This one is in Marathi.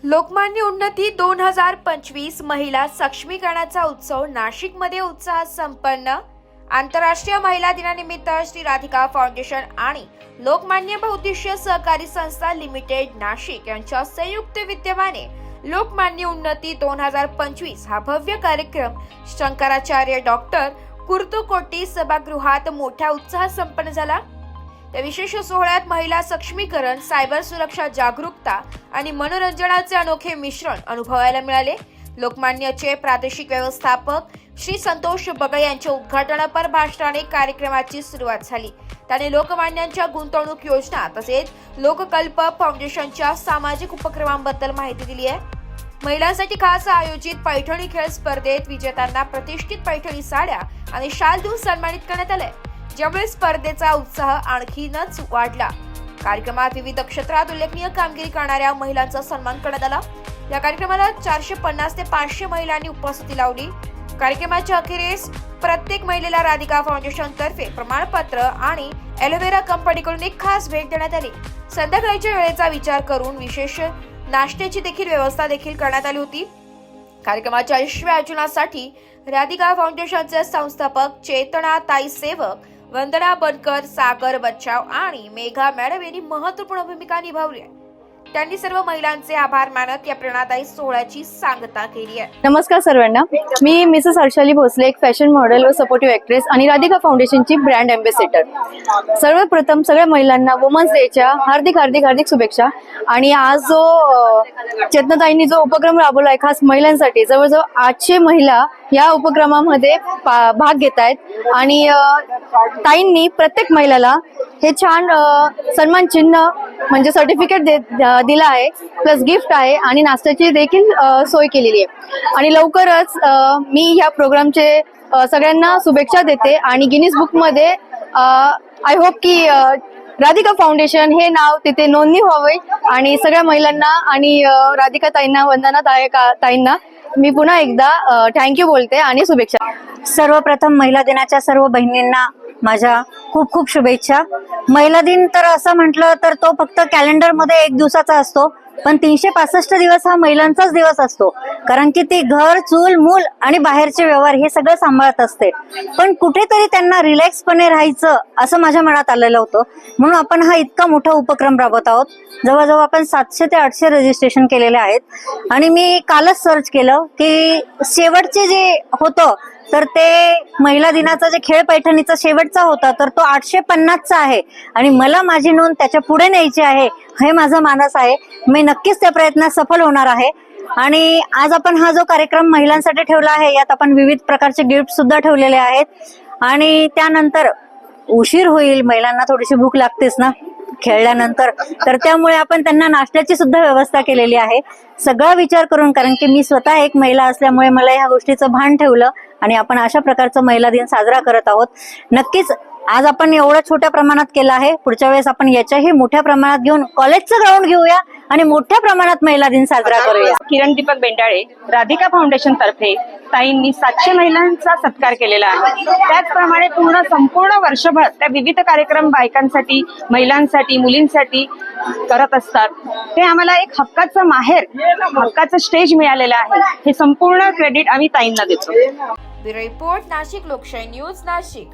लोकमान्य उन्नती 2025 महिला सक्षमीकरणाचा उत्सव नाशिकमध्ये उत्साहात संपन्न। आंतरराष्ट्रीय महिला दिनानिमित्त श्री राधिका फाउंडेशन आणि लोकमान्य बहुउद्देशीय सहकारी संस्था लिमिटेड नाशिक यांच्या संयुक्त विद्यमाने लोकमान्य उन्नती 2025 हा भव्य कार्यक्रम शंकराचार्य डॉक्टर कुर्तुकोटी सभागृहात मोठ्या उत्साहात संपन्न झाला। या विशेष सोहळ्यात महिला सक्षमीकरण, सायबर सुरक्षा जागरूकता आणि मनोरंजनाचे अनोखे मिश्रण अनुभवायला मिळाले। लोकमान्यचे प्रादेशिक व्यवस्थापक श्री संतोष बगळे यांच्या उद्घाटनापर भाषणाने कार्यक्रमाची सुरुवात झाली। त्याने लोकमान्यांच्या गुंतवणूक योजना तसेच लोककल्प फाउंडेशनच्या सामाजिक उपक्रमांबद्दल माहिती दिली आहे। महिलांसाठी खास आयोजित पैठणी खेळ स्पर्धेत विजेत्यांना प्रतिष्ठित पैठणी साड्या आणि शाल देऊन सन्मानित करण्यात आले, ज्यामुळे स्पर्धेचा उत्साह आणखीनच वाढला। कार्यक्रमात विविध क्षेत्रात उल्लेखनीय कामगिरी करणाऱ्या महिलांचा सन्मान करण्यात आला। या कार्यक्रमाला 450 ते 500 महिलांनी उपस्थिती लावली। कार्यक्रमाच्या अखेरीस प्रत्येक महिलेला राधिका फाउंडेशन तर्फे प्रमाणपत्र आणि एलोवेरा कंपनीकडून एक खास भेट देण्यात आली। संध्याकाळच्या वेळेचा विचार करून विशेष नाश्त्याची देखील व्यवस्था करण्यात आली होती। कार्यक्रमाच्या यशस्वी आयोजनासाठी राधिका फाउंडेशनचे संस्थापक चेतना ताई सेवक, वंदना बनकर, सागर बच्चाव आणि मेघा मॅडम यांनी महत्त्वपूर्ण भूमिका निभावली आहे। त्यांनी सर्व महिलांचे आभार मानत या प्रेरणादायी सोहळ्याची सांगता केली आहे। नमस्कार सर्वांना, मी मिसेस हर्षाली भोसले, एक फॅशन मॉडेल व सपोर्टिव्ह ऍक्ट्रेस आणि राधिका फाउंडेशनची ब्रँड अँबॅसेडर। सर्वप्रथम सगळ्या महिलांना वुमन्स डेच्या हार्दिक शुभेच्छा। आणि आज जो चेतनाताईंनी जो उपक्रम राबवला आहे खास महिलांसाठी, जवळजवळ 800 महिला या उपक्रमामध्ये भाग घेत आहेत आणि ताईंनी प्रत्येक महिलाला हे छान सन्मान चिन्ह म्हणजे सर्टिफिकेट दिला आहे, प्लस गिफ्ट आहे आणि नाश्त्याची देखील सोय केलेली आहे। आणि लवकरच मी ह्या प्रोग्रामचे सगळ्यांना शुभेच्छा देते आणि गिनीज बुक मध्ये आय होप की राधिका फाउंडेशन हे नाव तिथे नोंदणी व्हावे आणि सगळ्या महिलांना आणि राधिका ताईंना, वंदना ताईंना मी पुन्हा एकदा थँक्यू बोलते आणि शुभेच्छा। सर्वप्रथम महिला दिनाच्या सर्व बहिणींना माझ्या खूप खूप शुभेच्छा। महिला दिन तर असं म्हटलं तर तो फक्त कॅलेंडर मध्ये एक दिवसाचा असतो, पण 365 दिवस हा महिलांचाच दिवस असतो, कारण की ती घर, चूल, मूल आणि बाहेरचे व्यवहार हे सगळं सांभाळत असते। पण कुठेतरी त्यांना रिलॅक्सपणे राहायचं असं माझ्या मनात आलेलं होतं, म्हणून आपण हा इतका मोठा उपक्रम राबवत आहोत। जवळजवळ आपण 700 ते 800 रजिस्ट्रेशन केलेले आहेत आणि मी कालच सर्च केलं की शेवटचे जे होतं तर ते महिला दिनाचा जे खेळ पैठणीचा शेवटचा होता तर तो 850चा आहे आणि मला माझी नोंद त्याच्या पुढे न्यायची आहे, हे माझा मानस आहे। मी नक्कीच त्या प्रयत्नात सफल होणार आहे। आणि आज आपण हा जो कार्यक्रम महिलांसाठी ठेवला आहे यात आपण विविध प्रकारचे गिफ्ट सुद्धा ठेवलेले आहेत आणि त्यानंतर उशीर होईल, महिलांना थोडीशी भूक लागतेच ना खेळल्यानंतर, तर त्यामुळे आपण त्यांना नाश्त्याची सुद्धा व्यवस्था केलेली आहे। सगळा विचार करून, कारण की मी स्वतः एक महिला असल्यामुळे मला ह्या गोष्टीचं भान ठेवलं आणि आपण अशा प्रकारचा महिला दिन साजरा करत आहोत। नक्कीच आज आपण एवढ्या छोट्या प्रमाणात केला आहे, पुढच्या वेळेस आपण याच्याही मोठ्या प्रमाणात घेऊन कॉलेजचं ग्राउंड घेऊया आणि मोठ्या प्रमाणात महिला दिन साजरा करूया। किरण दीपक बेंडाळे, राधिका फाउंडेशन तर्फे ताईंनी 700 महिलांचा सत्कार केलेला आहे। त्याचप्रमाणे संपूर्ण वर्षभर त्या विविध कार्यक्रम बायकांसाठी, महिलांसाठी, मुलींसाठी करत असतात। ते आम्हाला एक हक्काचं माहेर, हक्काचं स्टेज मिळालेलं आहे, हे संपूर्ण क्रेडिट आम्ही ताईंना देतो। ब्युरो रिपोर्ट, नाशिक लोकशाही न्यूज, नाशिक।